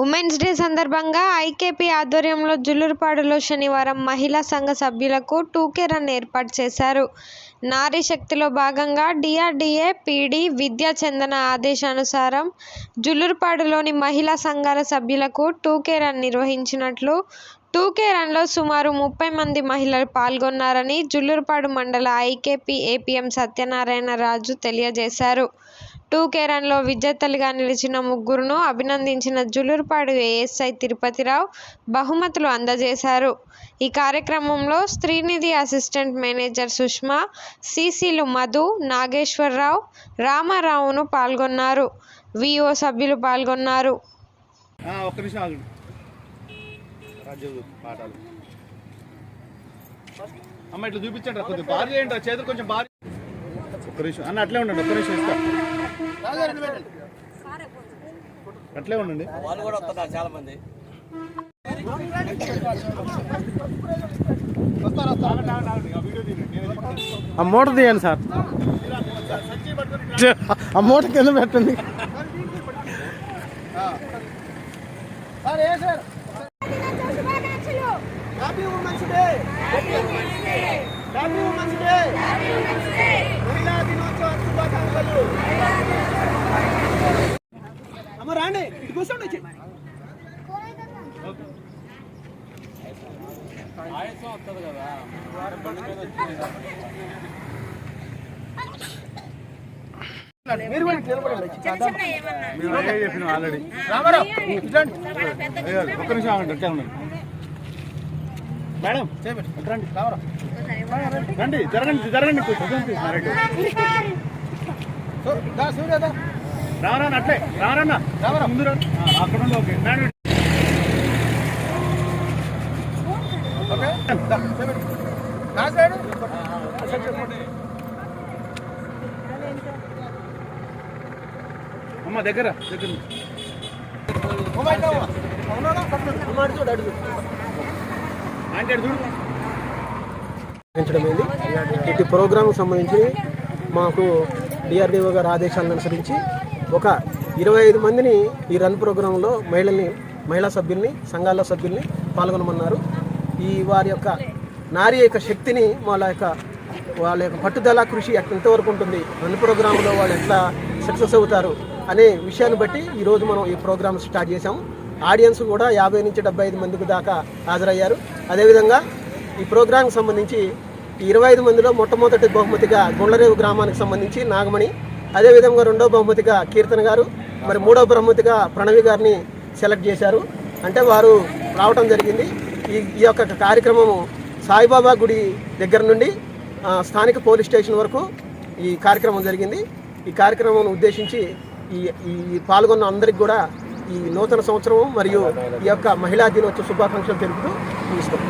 Women's day సందర్భంగా IKP ఆధ్వర్యంలో జుల్లూరుపాడులో శనివారం మహిళా సంఘ సభ్యులకు 2K రన్ ఏర్పాటు చేశారు. నారీ శక్తిలో భాగంగా డిఆర్డీఏ పీడీ విద్యా చందన ఆదేశానుసారం జుల్లూరుపాడులోని మహిళా సంఘాల సభ్యులకు 2K రన్ నిర్వహించినట్లు 2K రన్లో సుమారు 30 మంది మహిళలు పాల్గొన్నారని జుల్లూరుపాడు మండల ఐకేపీ ఏపీఎం సత్యనారాయణ రాజు తెలియజేశారు. 2K రన్లో విజేతలుగా నిలిచిన ముగ్గురును అభినందించిన జుల్లూరుపాడు ఏఎస్ఐ తిరుపతిరావు బహుమతులు అందజేశారు. ఈ కార్యక్రమంలో స్త్రీనిధి అసిస్టెంట్ మేనేజర్ సుష్మా, సిసిలు మధు, నాగేశ్వరరావు, రామారావును పాల్గొన్నారు. విఓ సభ్యులు పాల్గొన్నారు. ఇట్లా చూపించండి, కొంచెం భారీ చేయండి, చేతులు కొంచెం భారీ. ఒక్క నిమిషం అన్న, అట్లే ఉండండి, ఒక్క నిమిషం ఇస్తా, అట్లే ఉండండి. వాళ్ళు కూడా వస్తున్నారు చాలా మంది. ఆ మూట తీయండి సార్, ఆ మూట కింద పెట్టండి. Happy women's day, happy women's day, మహిళా దినోత్సవ శుభాకాంక్షలు. అమ్మ రాండి, ఇటు కూర్చోండి. వచ్చి ఆల్రెడీ ఒక్క నిమిషం ఆగండి, అట్లే ఉండండి. మేడం రండి, జరగండి జరగండి, రావరా అట్లే రారన్న, ముందు రండి, అక్కడ ఉంది. ఓకే మేడం, అమ్మ దగ్గర దగ్గర ఇటు ప్రోగ్రాంకు సంబంధించి మాకు డిఆర్డీఓ గారి ఆదేశాలను అనుసరించి ఒక 25 మందిని ఈ రన్ ప్రోగ్రాంలో మహిళా సభ్యుల్ని, సంఘాల సభ్యుల్ని పాల్గొనమన్నారు. ఈ వారి యొక్క నారీ యొక్క శక్తిని, వాళ్ళ యొక్క పట్టుదల, కృషి ఎంతవరకు ఉంటుంది, రన్ ప్రోగ్రాంలో వాళ్ళు ఎట్లా సక్సెస్ అవుతారు అనే విషయాన్ని బట్టి ఈరోజు మనం ఈ ప్రోగ్రామ్ స్టార్ట్ చేసాము. ఆడియన్స్ కూడా 50 నుంచి 75 మందికి దాకా హాజరయ్యారు. అదేవిధంగా ఈ ప్రోగ్రాంకి సంబంధించి 25 మందిలో మొట్టమొదటి బహుమతిగా గుండ్లరేవు గ్రామానికి సంబంధించి నాగమణి, అదేవిధంగా రెండవ బహుమతిగా కీర్తన గారు, మరి మూడవ బహుమతిగా ప్రణవి గారిని సెలెక్ట్ చేశారు. అంటే వారు రావటం జరిగింది. ఈ యొక్క కార్యక్రమము సాయిబాబా గుడి దగ్గర నుండి స్థానిక పోలీస్ స్టేషన్ వరకు ఈ కార్యక్రమం జరిగింది. ఈ కార్యక్రమం ఉద్దేశించి ఈ పాల్గొన్న అందరికి కూడా ఈ నూతన సంవత్సరం మరియు ఈ యొక్క మహిళా దినోత్సవ శుభాకాంక్షలు తెలుపుతూ ముగిస్తాం.